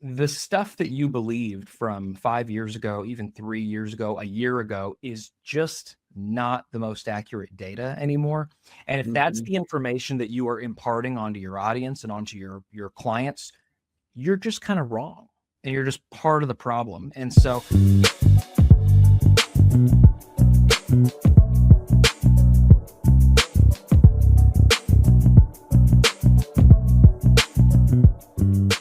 the stuff that you believed from 5 years ago, even 3 years ago, a year ago, is just not the most accurate data anymore. And if that's Mhm. the information that you are imparting onto your audience and onto your clients, you're just kind of wrong and you're just part of the problem. And so,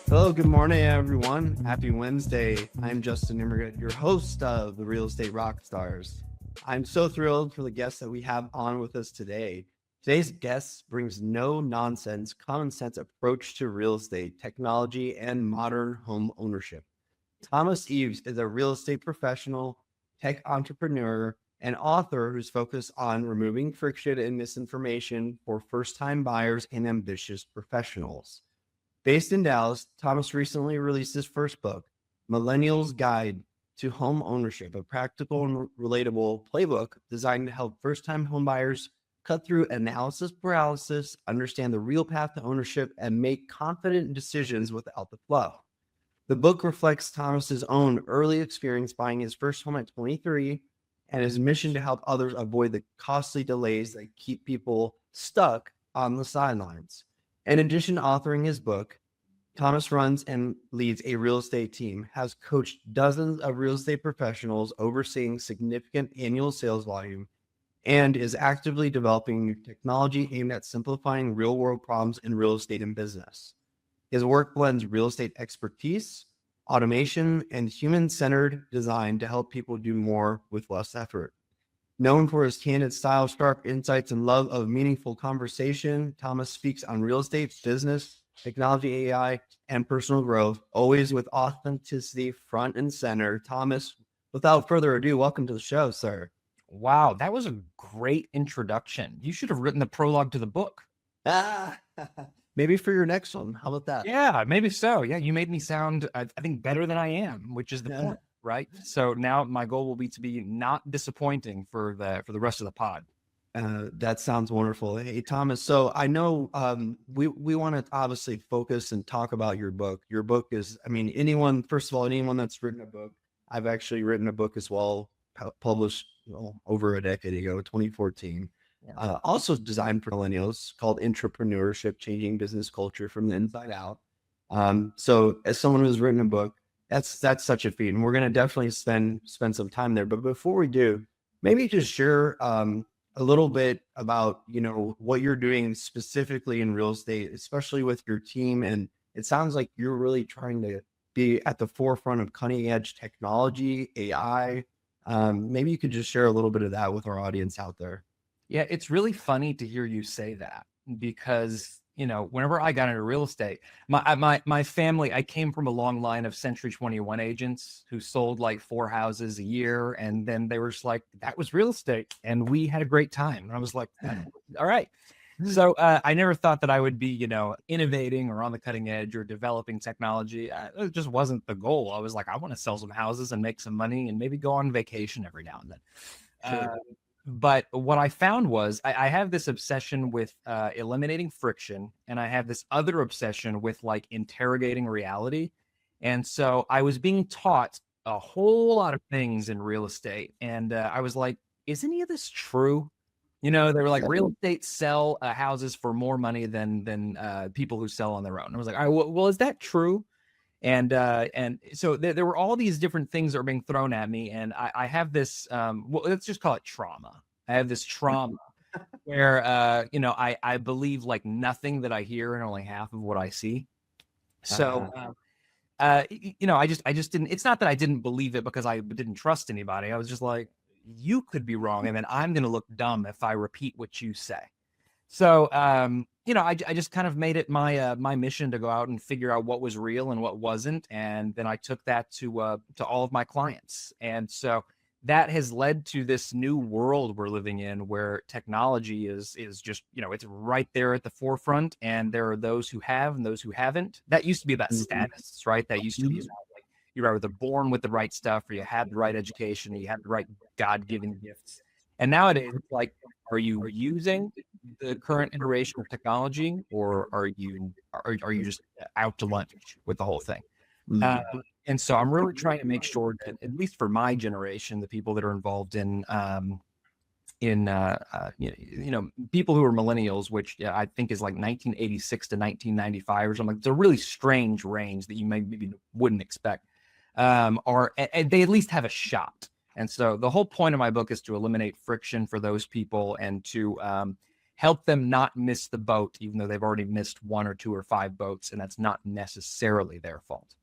Hello, good morning, everyone. Happy Wednesday. I'm Justin Nimergood, your host of the Real Estate Rockstars. I'm so thrilled for the guests that we have on with us today. Today's guest brings no nonsense, common sense approach to real estate, technology, and modern home ownership. Thomas Eaves is a real estate professional, tech entrepreneur, and author who's focused on removing friction and misinformation for first-time buyers and ambitious professionals. Based in Dallas, Thomas recently released his first book, Millennial's Guide to Home Ownership, a practical and relatable playbook designed to help first-time homebuyers cut through analysis paralysis, understand the real path to ownership, and make confident decisions without the fluff. The book reflects Thomas's own early experience buying his first home at 23 and his mission to help others avoid the costly delays that keep people stuck on the sidelines. In addition to authoring his book, Thomas runs and leads a real estate team, has coached dozens of real estate professionals overseeing significant annual sales volume, and is actively developing new technology aimed at simplifying real world problems in real estate and business. His work blends real estate expertise, automation, and human centered design to help people do more with less effort. Known for his candid style, sharp insights, and love of meaningful conversation, Thomas speaks on real estate, business, technology, AI, and personal growth, always with authenticity front and center. Thomas, without further ado, welcome to the show, sir. wow, that was a great introduction. You should have written the prologue to the book. Ah, maybe for your next one. How about that? Yeah, maybe so. Yeah, you made me sound, I think, better than I am, which is the Yeah. point, right? So now my goal will be to be not disappointing for the rest of the pod. That sounds wonderful. Hey, Thomas. So I know we want to obviously focus and talk about your book. Your book is, I mean, anyone, first of all, anyone that's written a book, I've actually written a book as well, published over a decade ago, 2014. Yeah. Also designed for millennials, called Entrepreneurship, Changing Business Culture from the Inside Out. So as someone who's written a book, that's such a feat. And we're going to definitely spend some time there. But before we do, maybe just share a little bit about what you're doing specifically in real estate, especially with your team. And it sounds like you're really trying to be at the forefront of cutting edge technology, AI. Maybe you could just share a little bit of that with our audience out there. Yeah, it's really funny to hear you say that because, whenever I got into real estate, my family, I came from a long line of Century 21 agents who sold like 4 houses a year. And then they were just like, that was real estate. And we had a great time. And I was like, all right. So I never thought that I would be, innovating or on the cutting edge or developing technology. It just wasn't the goal. I was like, I want to sell some houses and make some money and maybe go on vacation every now and then. Sure. But what I found was I have this obsession with eliminating friction, and I have this other obsession with like interrogating reality. And so I was being taught a whole lot of things in real estate, and I was like, "Is any of this true?" They were like, "Real estate sell houses for more money than people who sell on their own." I was like, "All right, well, is that true?" And so there were all these different things that were being thrown at me, and I have this well, let's just call it trauma. I have this trauma where I believe like nothing that I hear and only half of what I see. So I just didn't. It's not that I didn't believe it because I didn't trust anybody. I was just like, you could be wrong, and then I'm going to look dumb if I repeat what you say. So, I just kind of made it my mission to go out and figure out what was real and what wasn't, and then I took that to all of my clients, and so that has led to this new world we're living in, where technology is just it's right there at the forefront, and there are those who have and those who haven't. That used to be about status, right? That used to be about, like, you were either born with the right stuff, or you had the right education, or you had the right God-given gifts. And nowadays, it's like, are you using the current iteration of technology, or are you just out to lunch with the whole thing? Uh, and so I'm really trying to make sure that, at least for my generation, the people that are involved in people who are millennials, which I think is like 1986 to 1995 or something. It's a really strange range that you maybe wouldn't expect. Or they at least have a shot. And so the whole point of my book is to eliminate friction for those people and to help them not miss the boat, even though they've already missed 1 or 2 or 5 boats, and that's not necessarily their fault.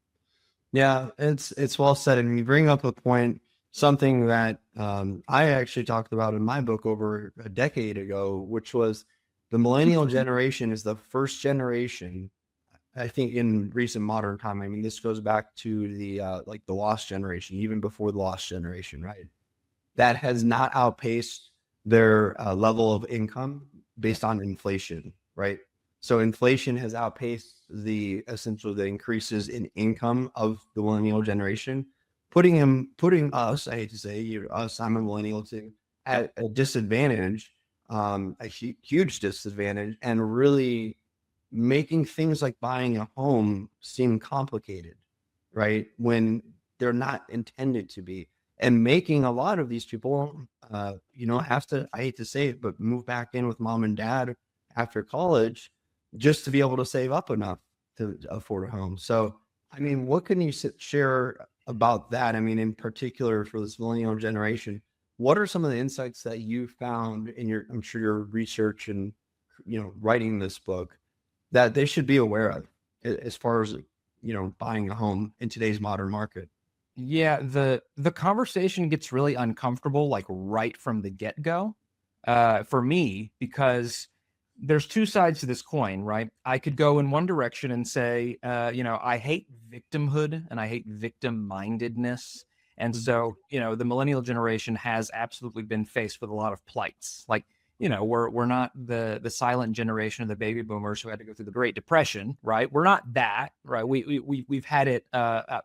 Yeah, it's well said, and you bring up a point, something that I actually talked about in my book over a decade ago, which was the millennial generation is the first generation, I think, in recent modern time. I mean, this goes back to the like the lost generation, even before the lost generation, right? That has not outpaced their level of income based on inflation, right? So inflation has outpaced the increases in income of the millennial generation, putting us, I hate to say us, I'm a millennial too, at a disadvantage, a huge disadvantage, and really making things like buying a home seem complicated, right? When they're not intended to be, and making a lot of these people, have to, I hate to say it, but move back in with mom and dad after college just to be able to save up enough to afford a home. So, I mean, what can you share about that? I mean, in particular for this millennial generation, what are some of the insights that you found in your, I'm sure your research and, writing this book that they should be aware of as far as, buying a home in today's modern market? Yeah, the conversation gets really uncomfortable, like right from the get-go, for me, because there's 2 sides to this coin, right? I could go in one direction and say, I hate victimhood and I hate victim-mindedness. And so, the millennial generation has absolutely been faced with a lot of plights. Like, we're not the silent generation of the baby boomers who had to go through the Great Depression, right? We're not that, right? We've had it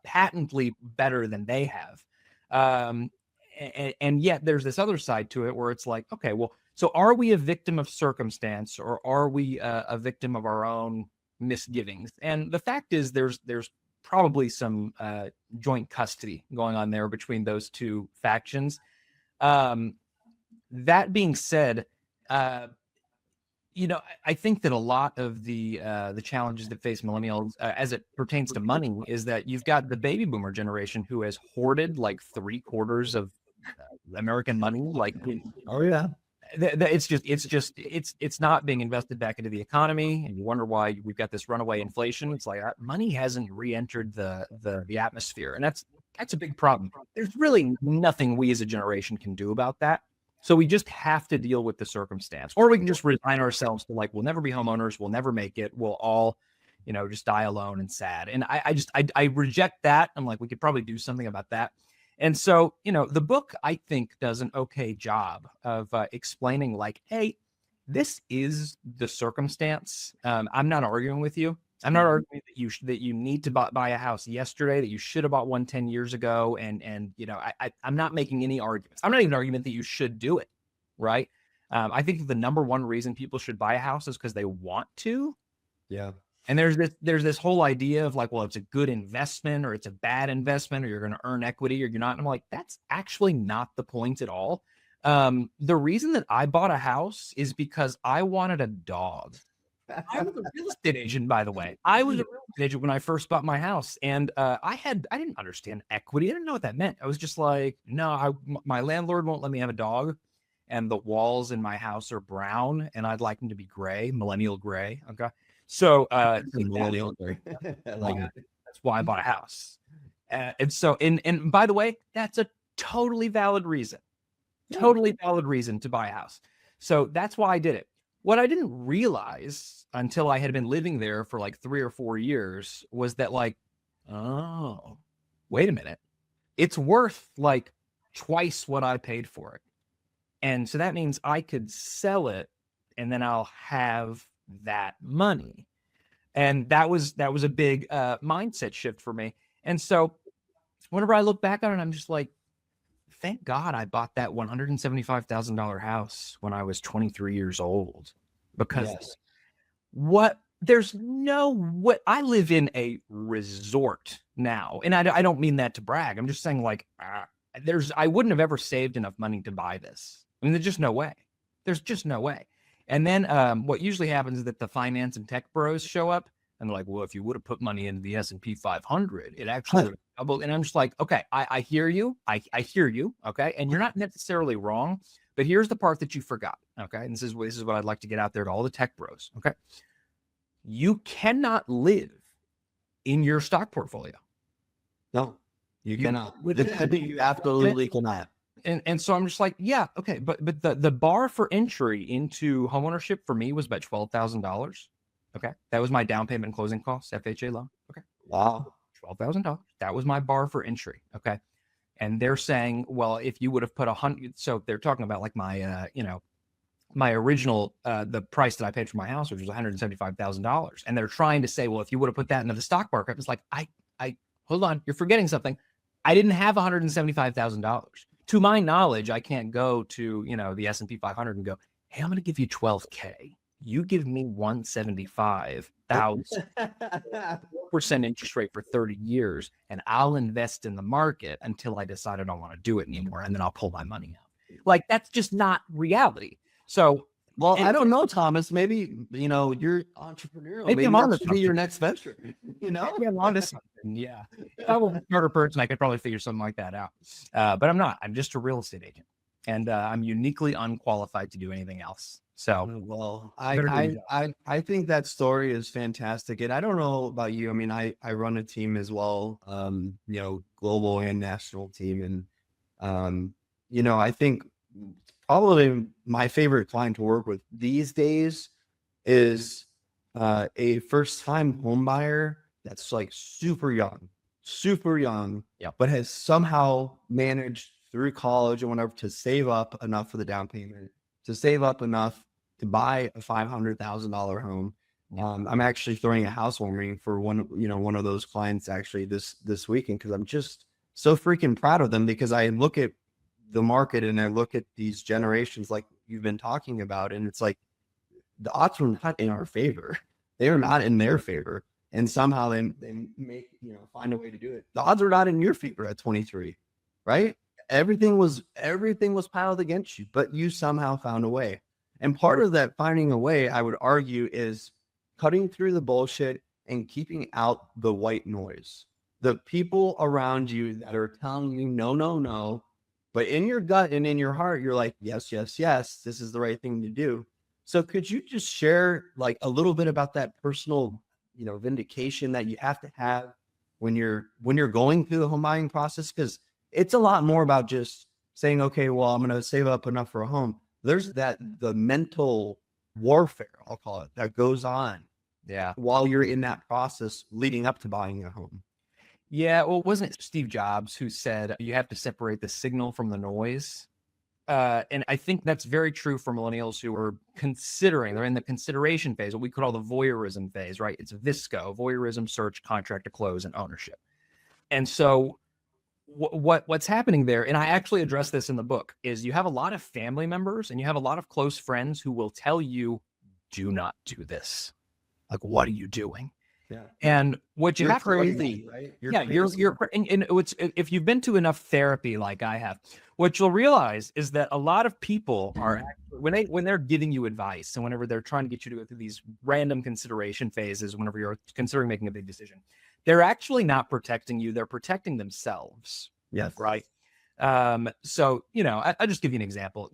patently better than they have. And yet there's this other side to it where it's like, okay, well, so are we a victim of circumstance, or are we a victim of our own misgivings? And the fact is there's probably some joint custody going on there between those 2 factions. That being said, I think that a lot of the challenges that face millennials as it pertains to money is that you've got the baby boomer generation who has hoarded like 3/4 of American money. Like, Oh yeah. it's not being invested back into the economy, and you wonder why we've got this runaway inflation. It's like money hasn't re-entered the atmosphere, and that's a big problem. There's really nothing we as a generation can do about that. So we just have to deal with the circumstance, or we can just resign ourselves to like, we'll never be homeowners, we'll never make it, we'll all, just die alone and sad. And I reject that. I'm like, we could probably do something about that. And so, the book, I think, does an okay job of explaining like, hey, this is the circumstance. I'm not arguing with you. I'm not arguing that you need to buy a house yesterday, that you should have bought one 10 years ago. And I'm not making any arguments. I'm not even arguing that you should do it, right? I think the number one reason people should buy a house is because they want to. Yeah. And there's this whole idea of like, well, it's a good investment or it's a bad investment, or you're going to earn equity or you're not. And I'm like, that's actually not the point at all. The reason that I bought a house is because I wanted a dog. I was a real estate agent, by the way. I was a real estate agent when I first bought my house, and I didn't understand equity. I didn't know what that meant. I was just like, no, my landlord won't let me have a dog, and the walls in my house are brown, and I'd like them to be gray, millennial gray. Okay. So Millennial. I like it. That's why I bought a house. And so, and by the way, that's a totally valid reason. Totally valid reason to buy a house. So that's why I did it. What I didn't realize until I had been living there for like 3 or 4 years was that like, oh, wait a minute. It's worth like twice what I paid for it. And so that means I could sell it and then I'll have that money. And that was a big mindset shift for me. And so whenever I look back on it, I'm just like, thank God I bought that $175,000 house when I was 23 years old, because what there's no way. I live in a resort now, and I don't mean that to brag. I'm just saying, like, I wouldn't have ever saved enough money to buy this. I mean, there's just no way. There's just no way. And then what usually happens is that the finance and tech bros show up and they're like, well, if you would have put money into the S&P 500, it actually would have doubled. And I'm just like, okay, I hear you. I hear you. Okay. And you're not necessarily wrong, but here's the part that you forgot. Okay. And this is what I'd like to get out there to all the tech bros. Okay. You cannot live in your stock portfolio. No, you cannot. You absolutely cannot. And so I'm just like, yeah, okay, but the bar for entry into homeownership for me was about $12,000. Okay, that was my down payment and closing costs, FHA loan. Okay, Wow, $12,000. That was my bar for entry. Okay, and they're saying, well, if you would have put 100, so they're talking about like my, my original, the price that I paid for my house, which was $175,000, and they're trying to say, well, if you would have put that into the stock market, it's like, I hold on, you're forgetting something. I didn't have $175,000. To my knowledge, I can't go to, the S&P 500 and go, hey, I'm going to give you 12K. You give me 175,000% interest rate for 30 years, and I'll invest in the market until I decide I don't want to do it anymore, and then I'll pull my money out. Like, that's just not reality. So, well, I don't know, Thomas. Maybe, you're entrepreneurial. Maybe I'm on to be your next venture. Maybe I'm on to something. Yeah. If I was a smarter person, I could probably figure something like that out. But I'm not. I'm just a real estate agent, and I'm uniquely unqualified to do anything else. So, well, I think that story is fantastic, and I don't know about you. I mean, I run a team as well, global and national team, and I think probably my favorite client to work with these days is a first-time home buyer that's like super young, but has somehow managed through college and whatever to save up enough for the down payment, to save up enough to buy a $500,000 home. I'm actually throwing a housewarming for one of those clients actually this weekend, because I'm just so freaking proud of them, because I look at the market and I look at these generations like you've been talking about, and it's like the odds are not in our favor. They are not in their favor. And somehow they make, find a way to do it. The odds are not in your favor at 23, right? Everything was piled against you, but you somehow found a way. And part of that finding a way, I would argue, is cutting through the bullshit and keeping out the white noise. The people around you that are telling you, no, no, no, but in your gut and in your heart, you're like, yes, yes, yes, this is the right thing to do. So could you just share like a little bit about that personal, vindication that you have to have when you're going through the home buying process? Because it's a lot more about just saying, okay, well, I'm going to save up enough for a home. There's the mental warfare, I'll call it, that goes on. Yeah. While you're in that process leading up to buying a home. Yeah, well, wasn't it Steve Jobs who said you have to separate the signal from the noise? And I think that's very true for millennials who are considering, they're in the consideration phase, what we call the voyeurism phase, right? It's VSCO, voyeurism, search, contract to close, and ownership. And so what's happening there, and I actually address this in the book, is you have a lot of family members and you have a lot of close friends who will tell you, do not do this. Like, what are you doing? Yeah. And what you you're have crazy, to, right? You're and it's, if you've been to enough therapy like I have, what you'll realize is that a lot of people are when they're giving you advice and whenever they're trying to get you to go through these random consideration phases, whenever you're considering making a big decision, they're actually not protecting you; they're protecting themselves. Yes, right. So I just give you an example.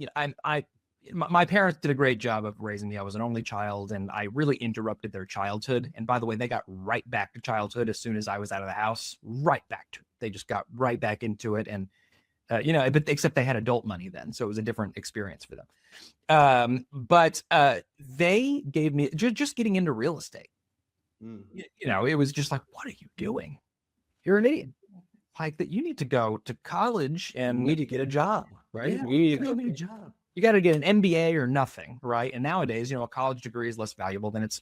My parents did a great job of raising me. I was an only child, and I really interrupted their childhood. And by the way, they got right back to childhood as soon as I was out of the house, right back to it. They just got right back into it. And, but except they had adult money then. So it was a different experience for them. But they gave me just getting into real estate. It was just like, what are you doing? You're an idiot. Like that, you need to go to college and you need to get a job, right? Yeah, you need to get a job. You got to get an MBA or nothing, right? And nowadays, a college degree is less valuable than it's,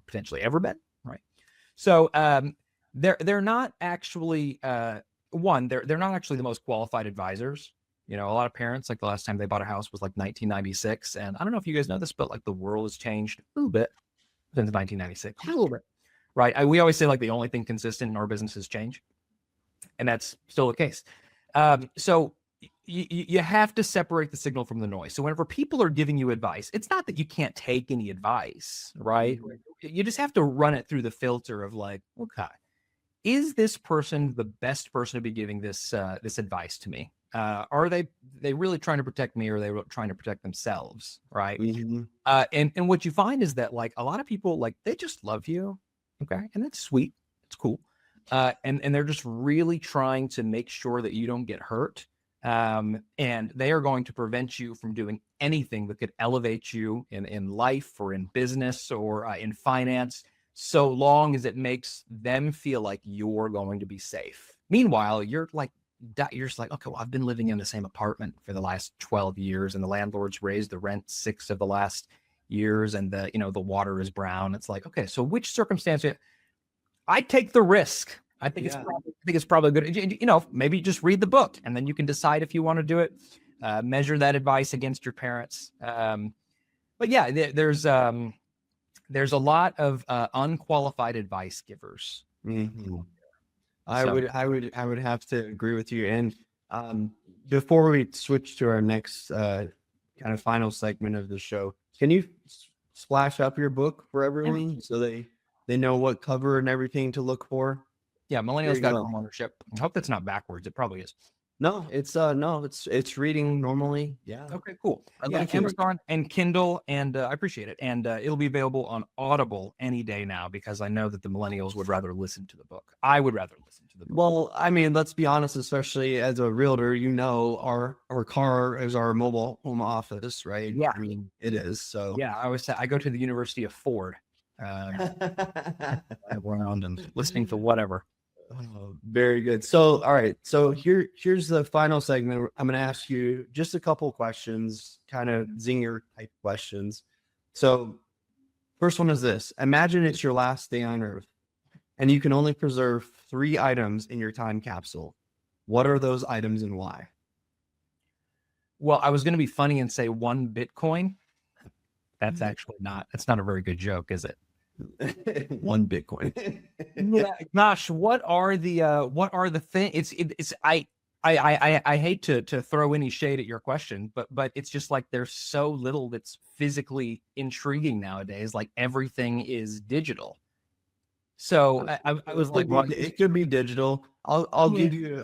potentially ever been, right? So they're not actually they're not actually the most qualified advisors. A lot of parents, like the last time they bought a house was like 1996, and I don't know if you guys know this, but like the world has changed a little bit. since 1996. A little bit, right? We always say like the only thing consistent in our business is change, and that's still the case. So you have to separate the signal from the noise. So whenever people are giving you advice, it's not that you can't take any advice, right? You just have to run it through the filter of like, okay, is this person the best person to be giving this this advice to me? Are they really trying to protect me, or are they trying to protect themselves, right? And what you find is that like a lot of people, like they just love you, okay, and that's sweet, it's cool, and they're just really trying to make sure that you don't get hurt, and they are going to prevent you from doing anything that could elevate you in life or in business or in finance, so long as it makes them feel like you're going to be safe. Meanwhile, you're just like, okay, well, I've been living in the same apartment for the last 12 years and the landlord's raised the rent 6 of the last years, and the water is brown. It's like, okay, so which circumstance? I take the risk. I think it's probably good. Maybe just read the book and then you can decide if you want to do it. Measure that advice against your parents. But yeah, there's a lot of unqualified advice givers. I would have to agree with you. And before we switch to our next kind of final segment of the show, can you splash up your book for everyone so they know what cover and everything to look for? Yeah, Millennial's got home ownership. I hope that's not backwards. It probably is. No, it's reading normally. Yeah. Okay, cool. Amazon and Kindle, and I appreciate it. And it'll be available on Audible any day now, because I know that the millennials would rather listen to the book. I would rather listen to the book. Well, I mean, let's be honest, especially as a realtor, our car is our mobile home office, right? Yeah. I mean, it is. So yeah, I always say I go to the University of Ford, around and listening to whatever. Oh, very good. So, all right. So here's the final segment. I'm going to ask you just a couple questions, kind of zinger type questions. So first one is this: imagine it's your last day on Earth and you can only preserve 3 items in your time capsule. What are those items and why? Well, I was going to be funny and say 1 Bitcoin. That's not a very good joke, is it? 1 Bitcoin. Yeah, gosh, what are the things? I hate to throw any shade at your question, but it's just like there's so little that's physically intriguing nowadays. Like everything is digital. So I was like, well, it could be digital. I'll give you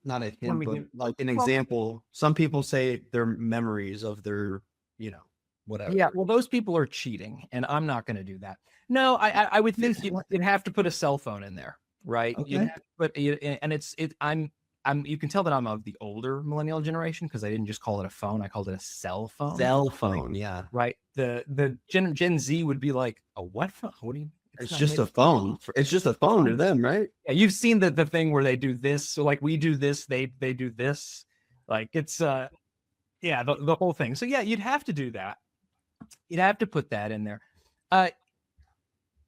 not a hint, but like an example. Some people say they're memories of their, whatever. Yeah, well, those people are cheating, and I'm not going to do that. No, I would think you'd have to put a cell phone in there, right? Okay. You can tell that I'm of the older millennial generation, because I didn't just call it a phone; I called it a cell phone. Cell phone, yeah. Right. The Gen Z would be like, a what phone? What do you? It's just a phone. It's just a phone to them, right? Yeah, you've seen the thing where they do this. So like we do this, they do this. Like it's the whole thing. So yeah, you'd have to do that. You'd have to put that in there.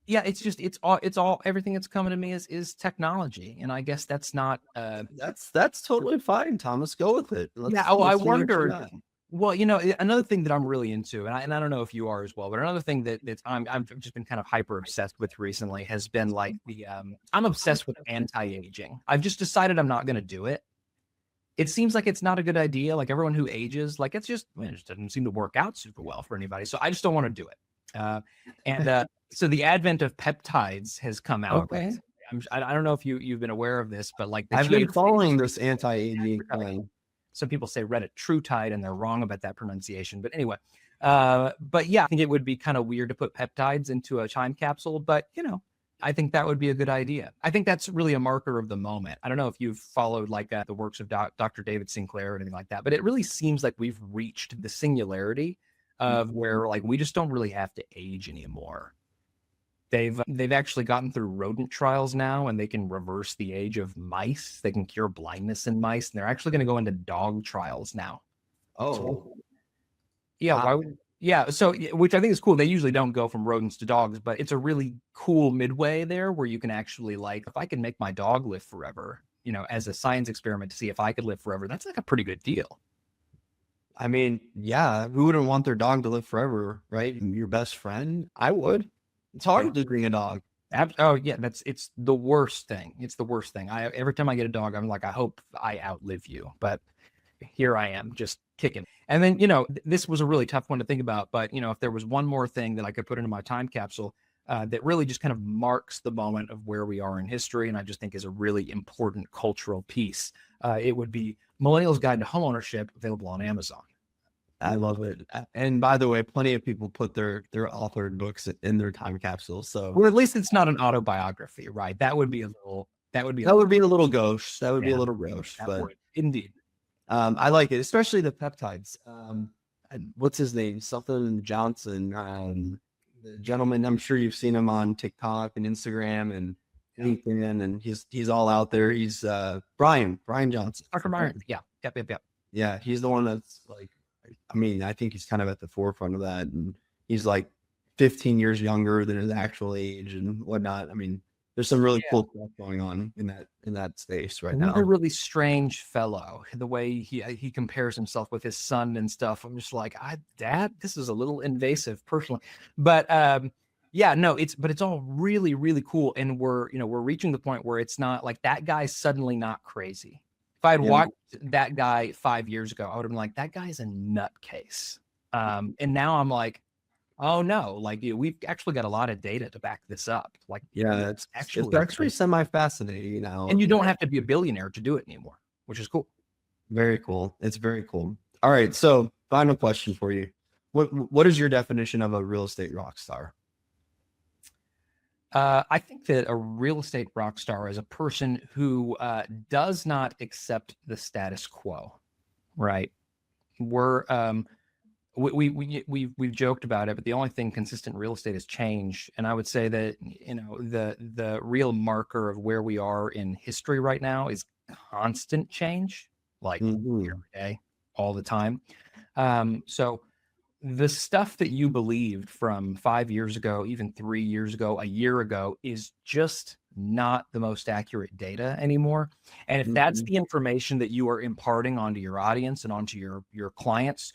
Yeah, it's all everything that's coming to me is technology, and I guess that's not that's totally fine, Thomas. Go with it. I wonder. Well, another thing that I'm really into, and I don't know if you are as well, but another thing that I've just been kind of hyper obsessed with recently has been like I'm obsessed with anti-aging. I've just decided I'm not going to do it. It seems like it's not a good idea. Like everyone who ages, like it just doesn't seem to work out super well for anybody. So I just don't want to do it. So the advent of peptides has come out. Okay. I don't know if you've been aware of this, but like I've been following this anti-aging thing. Some people say retatrutide, and they're wrong about that pronunciation. But anyway, but yeah, I think it would be kind of weird to put peptides into a time capsule, but I think that would be a good idea. I think that's really a marker of the moment. I don't know if you've followed like the works of Dr. David Sinclair or anything like that, but it really seems like we've reached the singularity of where like we just don't really have to age anymore. They've actually gotten through rodent trials now, and they can reverse the age of mice. They can cure blindness in mice, and they're actually going to go into dog trials now. Oh, so, yeah. Wow. Why would? Yeah, so which I think is cool. They usually don't go from rodents to dogs, but it's a really cool midway there where you can actually like, if I can make my dog live forever, as a science experiment to see if I could live forever, that's like a pretty good deal. I mean, yeah, who wouldn't want their dog to live forever, right? Your best friend? I would. It's hard to bring a dog. Oh yeah, it's the worst thing. It's the worst thing. Every time I get a dog, I'm like, I hope I outlive you. But here I am, just kicking. And then, this was a really tough one to think about. But, if there was one more thing that I could put into my time capsule that really just kind of marks the moment of where we are in history, and I just think is a really important cultural piece, it would be Millennial's Guide to Homeownership, available on Amazon. I love it. And by the way, plenty of people put their authored books in their time capsules. So, well, at least it's not an autobiography, right? That would be a little gauche. That would be a little gauche, but indeed. I like it, especially the peptides. What's his name? Something Johnson. The gentleman, I'm sure you've seen him on TikTok and Instagram and LinkedIn, and he's all out there. He's Brian Johnson. Dr. Byron. Yeah. Yep. Yeah, he's the one that's like, I mean, I think he's kind of at the forefront of that, and he's like 15 years younger than his actual age and whatnot. I mean, there's some really cool stuff going on in that space right now. A really strange fellow, the way he compares himself with his son and stuff. I'm just like, Dad, this is a little invasive personally, but it's all really, really cool. And we're reaching the point where it's not like that guy's suddenly not crazy. If I had watched that guy 5 years ago, I would have been like, that guy's a nutcase. And now I'm like, oh no, like we've actually got a lot of data to back this up. Like, it's actually semi-fascinating now. And you don't have to be a billionaire to do it anymore, which is cool. Very cool. It's very cool. All right. So final question for you. What is your definition of a real estate rock star? I think that a real estate rock star is a person who does not accept the status quo, right? We've joked about it, but the only thing consistent in real estate is change. And I would say that, the real marker of where we are in history right now is constant change, like every day, all the time. So the stuff that you believed from 5 years ago, even 3 years ago, a year ago, is just not the most accurate data anymore. And if that's the information that you are imparting onto your audience and onto your clients,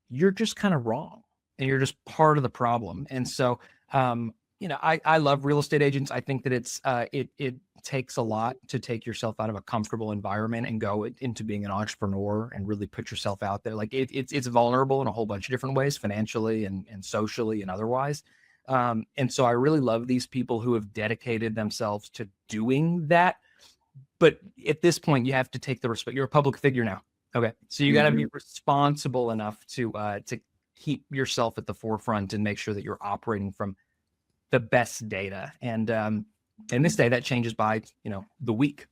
you're just kind of wrong, and you're just part of the problem. And so, I love real estate agents. I think that it takes a lot to take yourself out of a comfortable environment and go into being an entrepreneur and really put yourself out there. Like it's vulnerable in a whole bunch of different ways, financially and socially and otherwise. And so I really love these people who have dedicated themselves to doing that. But at this point, you have to take the respect. You're a public figure now. Okay. So you got to be responsible enough to keep yourself at the forefront and make sure that you're operating from the best data. And in this day, that changes by, the week.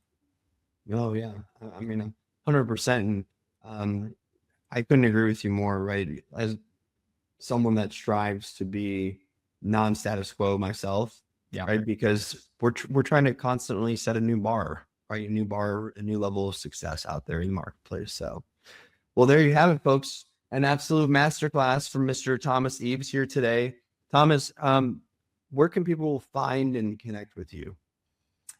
Oh yeah. I mean, 100%. And I couldn't agree with you more, right? As someone that strives to be non-status quo myself, right? Because we're trying to constantly set a new bar, right? A new level of success out there in the marketplace. So, well, there you have it, folks. An absolute masterclass from Mr. Thomas Eaves here today. Thomas, where can people find and connect with you?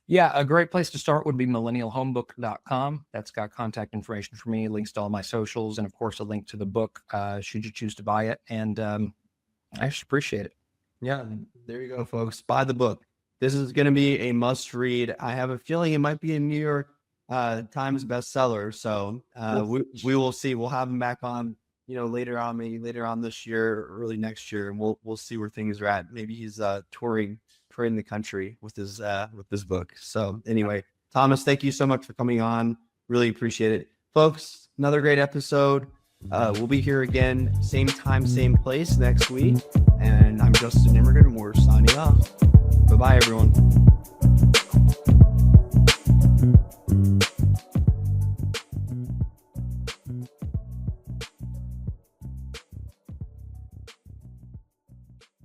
Yeah, a great place to start would be millennialhomebook.com. That's got contact information for me, links to all my socials, and of course, a link to the book, should you choose to buy it. And I just appreciate it. Yeah, there you go, folks. Buy the book. This is going to be a must read. I have a feeling it might be a New York Times bestseller. So we will see. We'll have him back on, later on this year, early next year, and we'll see where things are at. Maybe he's touring the country with his book. So anyway, Thomas, thank you so much for coming on. Really appreciate it, folks. Another great episode. We'll be here again, same time, same place next week. And I'm Justin Nimergood, and we're signing off. Bye-bye, everyone.